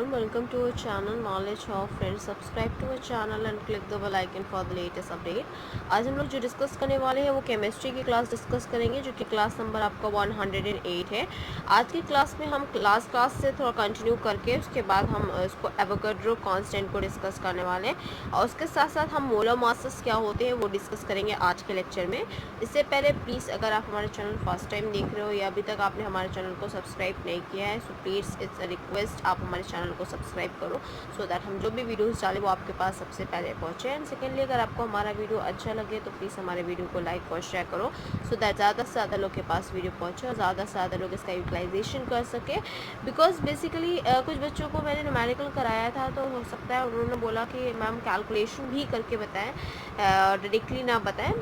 warm welcome to our channel Knowledge of Friends. Subscribe to our channel and click the bell icon for the latest update. आज हम लोग जो discuss करने वाले हैं वो केमिस्ट्री की क्लास डिस्कस करेंगे, जो कि क्लास नंबर आपका 108 है। आज की क्लास में हम लास्ट क्लास से थोड़ा कंटिन्यू करके उसके बाद हम इसको एवोगाड्रो कांस्टेंट को डिस्कस करने वाले हैं, और उसके साथ साथ हम मोलर मासेस क्या होते हैं वो डिस्कस करेंगे आज के लेक्चर में। इससे पहले प्लीज़ अगर आप हमारे चैनल फर्स्ट टाइम देख रहे हो या अभी तक आपने हमारे चैनल को सब्सक्राइब नहीं किया है, so please it's a request आप हमारे चैनल को सब्सक्राइब करो, सो दैट हम जो भी वीडियोस डालें वो आपके पास सबसे पहले पहुँचे। एंड सेकेंडली, अगर आपको हमारा वीडियो अच्छा लगे तो प्लीज़ हमारे वीडियो को लाइक और शेयर करो, सो दैट ज़्यादा से ज़्यादा लोग के पास वीडियो पहुँचे और ज़्यादा से ज़्यादा लोग इसका यूटिलाइजेशन कर सके। बिकॉज बेसिकली कुछ बच्चों को मैंने न्यूमेरिकल कराया था, तो हो सकता है उन्होंने बोला कि मैम कैलकुलेशन भी करके बताएं, डायरेक्टली ना बताएं।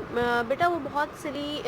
बेटा वो बहुत सारी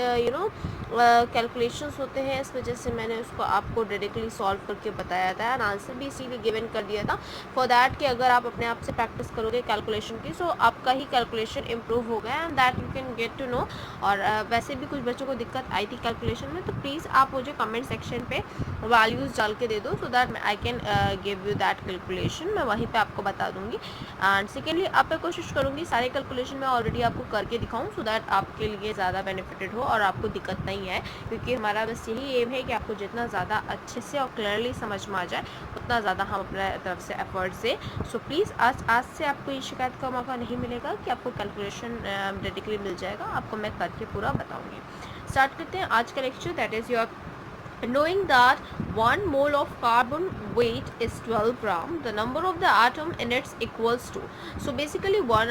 कैलकुलेशंस होते हैं, इस वजह से मैंने उसको आपको डायरेक्टली सॉल्व करके बताया था एंड आंसर भी इसीलिए गिवन कर दिया था फॉर दैट कि अगर आप अपने आप से प्रैक्टिस करोगे कैलकुलेशन की, सो आपका ही कैलकुलेशन इम्प्रूव होगा and that you can get to know. और वैसे भी कुछ बच्चों को दिक्कत आई थी कैलकुलेशन में, तो प्लीज़ आप मुझे कमेंट सेक्शन पे वैल्यूज़ डाल के दे दो, सो that I can give you that calculation, मैं वहीं पे आपको बता दूंगी। एंड सेकेंडली, आप मैं कोशिश करूँगी सारे कैलकुलेशन में ऑलरेडी आपको करके दिखाऊँ, सो दैट आपके लिए ज़्यादा बेनिफिटेड हो और आपको दिक्कत नहीं है, क्योंकि हमारा बस यही एम है कि आपको जितना ज़्यादा अच्छे से और क्लियरली समझ में आ जाए उतना ज़्यादा हम अपने तरफ से एफर्ट से। सो प्लीज़ आज से आपको ये शिकायत का मौका नहीं मिलेगा कि आपको कैलकुलेशन डायरेक्टली मिल जाएगा, आपको मैं करके पूरा बताऊँगी। स्टार्ट करते हैं आज का lecture, that is your knowing that 1 mole of carbon weight is 12 gram, the number of the atom in its equals to, so basically one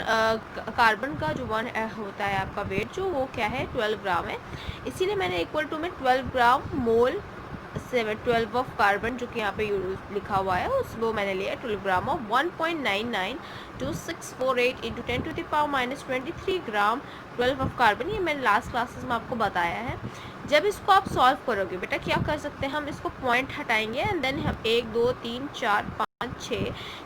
carbon का जो 1 होता है आपका वेट, जो वो क्या है 12 ग्राम है, इसीलिए मैंने इक्वल टू में 12 ग्राम मोल 12 ऑफ कार्बन जो कि यहाँ पे लिखा हुआ है वो मैंने लिया 12 gram of 1.992648 into 10⁻⁻23 gram 12 of carbon. ये मैंने लास्ट क्लासेस में आपको बताया है। जब इसको आप सॉल्व करोगे बेटा क्या कर सकते हैं, हम इसको पॉइंट हटाएंगे एंड देन हम 1 2 3 4 5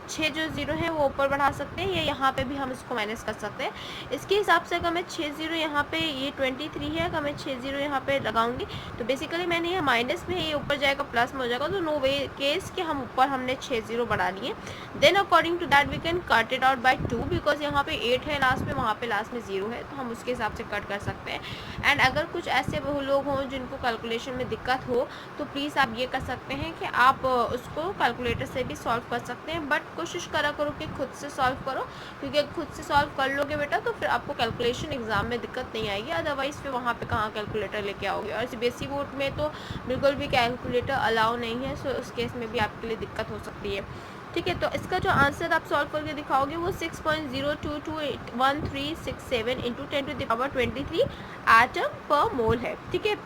6 जो जीरो है वो ऊपर बढ़ा सकते हैं, या यहाँ पे भी हम इसको माइनस कर सकते हैं। इसके हिसाब से अगर मैं 6 जीरो यहाँ पे, ये 23 है, अगर मैं 6 जीरो यहाँ पे लगाऊंगी तो बेसिकली मैंने ये माइनस में है, ये ऊपर जाएगा प्लस में हो जाएगा, तो नो वे केस कि हम ऊपर हमने 6 जीरो बढ़ा लिए। Then according to that we can cut it out by 2, because यहाँ पे 8 है लास्ट में, वहाँ पे लास्ट में 0 है, तो हम उसके हिसाब से कट कर सकते हैं। एंड अगर कुछ ऐसे वो लोग हों जिनको कैलकुलेशन में दिक्कत हो, तो प्लीज़ आप ये कर सकते हैं कि आप उसको कैलकुलेटर से भी सॉल्व कर सकते हैं, बट कोशिश करा करो कि खुद से सॉल्व करो, क्योंकि अगर खुद से सॉल्व कर लोगे बेटा तो फिर आपको कैलकुलेशन एग्जाम में दिक्कत नहीं आएगी, अदरवाइज फिर वहाँ पे कहाँ कैलकुलेटर लेके आओगे। और सीबीएसई बोर्ड में तो बिल्कुल भी कैलकुलेटर अलाउ नहीं है, सो उस केस में भी आपके लिए दिक्कत हो सकती है। ठीक है, तो इसका जो आंसर आप सॉल्व करके दिखाओगे वो 6.0221367 इंटू 10⁻23 एटम पर मोल है। ठीक है,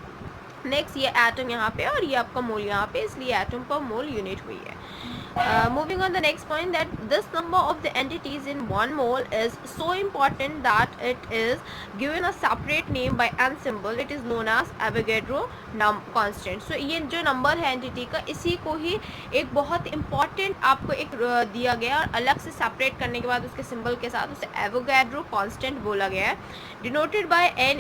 नेक्स्ट ये एटम यहाँ पे और ये आपका मोल यहाँ पे, इसलिए एटम पर मोल यूनिट हुई है। Moving on the next point, that this number of the entities in 1 mole is so important that it is given a separate name by n symbol. It is known as Avogadro constant. So ये जो number है entity का, इसी को ही एक बहुत important आपको एक दिया गया और अलग से सेपरेट करने के बाद उसके सिंबल के साथ उसे एवोगाड्रो कांस्टेंट बोला गया है, डिनोटेड बाय Na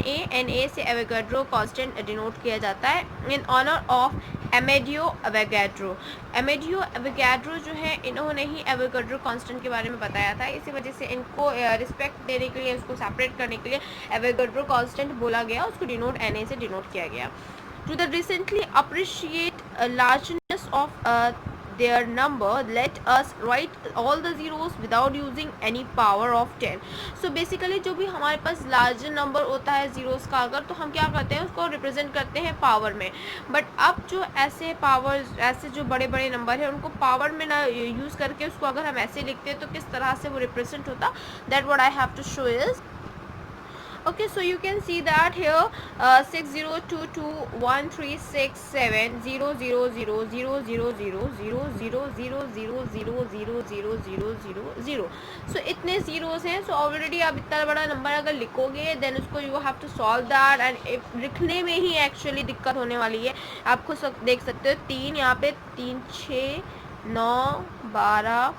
से एवोगाड्रो कांस्टेंट डिनोट किया जाता है in honour of Amedeo Avogadro. Amedeo Avogadro जो है, इन्होंने ही एवोगाड्रो कांस्टेंट के बारे में बताया था, इसी वजह से इनको रिस्पेक्ट देने के लिए, उसको सेपरेट करने के लिए एवोगाड्रो कांस्टेंट बोला गया, उसको डिनोट Na से डिनोट किया गया। To the recently appreciate largeness of their number, let us write all the zeros without using any power of 10. So basically जो भी हमारे पास लार्जर नंबर होता है जीरोस का, अगर तो हम क्या करते हैं उसको रिप्रेजेंट करते हैं पावर में, बट अब जो ऐसे पावर, ऐसे जो बड़े बड़े नंबर है उनको पावर में ना यूज़ करके उसको अगर हम ऐसे लिखते हैं तो किस तरह से वो रिप्रेजेंट होता, that what I have to show is okay. So you can see that here 6022136700000000000000. So इतने जीरोस हैं, so ऑलरेडी आप इतना बड़ा नंबर अगर लिखोगे देन उसको you have to solve that, and लिखने में ही एक्चुअली दिक्कत होने वाली है। आप खुद देख सकते हो 3 यहाँ पे 3 6 9 12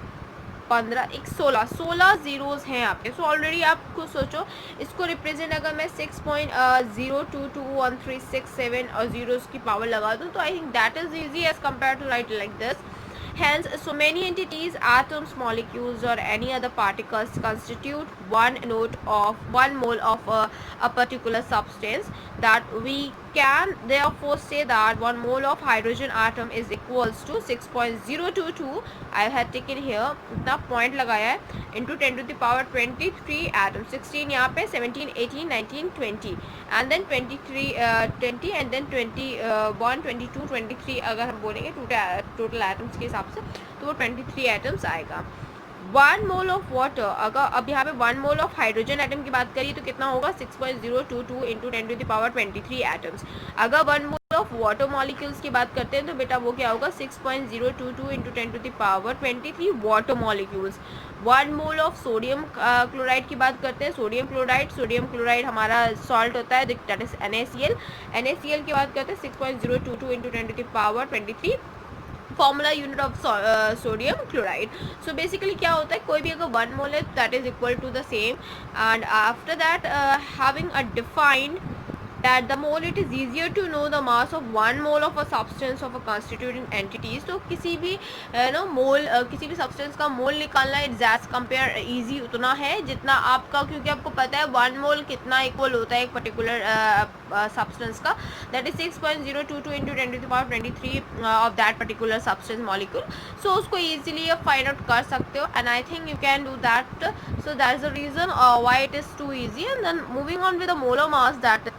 15 1 16 जीरोस हैं आपके। सो ऑलरेडी आप खुद सोचो, इसको रिप्रेजेंट अगर मैं 6.0221367 और जीरोस की पावर लगा दूँ तो I think that is easy as compare to write like this. Hence, so many entities, atoms, molecules, or any other particles constitute one mole of a particular substance. That we can therefore say that 1 mole of hydrogen atom is equals to 6.022. I had taken here इतना point लगाया है into 10 to the power 23 atom. 16 यहाँ पे 17, 18, 19, 20 and then 23 20 and then 21, 22, 23 अगर हम बोलेंगे total atoms के हिसाब से तो वो 23 एटम्स आएगा. 1 मोल ऑफ वाटर, अगर अब यहाँ पे 1 मोल ऑफ हाइड्रोजन एटम की बात करिए तो कितना होगा 6.022 into 10 to the power 23 atoms. अगर 1 मोल ऑफ वाटर मॉलिक्यूल्स की बात करते हैं तो बेटा वो क्या होगा 6.022 into 10 to the power 23 water molecules. 1 mole of sodium chloride की बात करते हैं. सोडियम क्लोराइड हमारा सॉल्ट होता है दैट इज NaCl की बात करते हैं 6.022 into 10 to the power 23 formula unit of sodium chloride. So basically क्या होता है, कोई भी अगर 1 मोल है that is equal to the same and after that having a defined that the mole it is easier to know the mass of 1 mole of a substance of a constituting entities. तो किसी भी मोल किसी भी substance का मोल निकालना it's as compare easy उतना है जितना आपका, क्योंकि आपको पता है 1 मोल कितना इक्वल होता है एक पर्टिकुलर सब्सटेंस का, that is 6.022 into 10 to the power 23 of that particular substance molecule. So उसको ईजिली आप फाइंड आउट कर सकते हो and I think you can do that. So that is the reason why it is too easy. And then moving on with the molar mass that.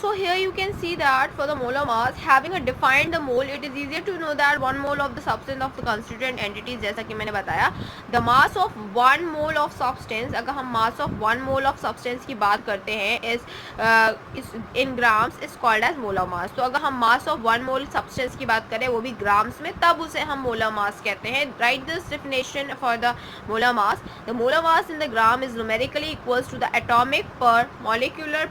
So here you can see that for the molar mass, having a defined the mole, it is easier to know that 1 mole of the substance of the constituent entities. जैसा कि मैंने बताया, the mass of 1 mole of substance, अगर हम mass of 1 mole of substance की बात करते हैं is in grams is called as molar mass. तो अगर हम mass of 1 mole substance की बात करें वो भी grams में, तब उसे हम molar mass कहते हैं. Write this definition for the molar mass. The molar mass in the gram is numerically equals to the atomic per molecular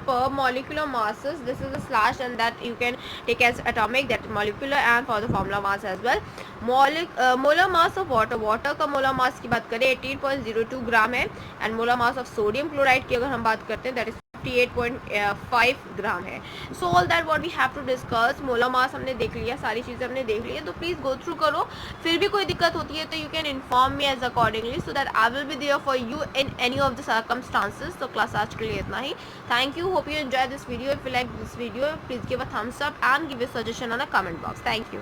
masses. This is a slash and that you can take as atomic, that molecular, and for the formula mass as well. Molar mass of water का molar mass की बात करें 18.02 ग्राम है and molar mass of sodium chloride की अगर हम बात करते हैं that is 58.5 ग्राम है. So all that what we have to discuss. Molar mass हमने देख लिया, सारी चीज़ें हमने देख ली है, तो प्लीज़ गो थ्रू करो. फिर भी कोई दिक्कत होती है तो you can inform me as accordingly so that I will be there for you in any of the circumstances. तो क्लास आज के लिए इतना ही. Thank you. Hope you enjoy this video. If you like this video please give a thumbs up and give a suggestion on a comment box. Thank you.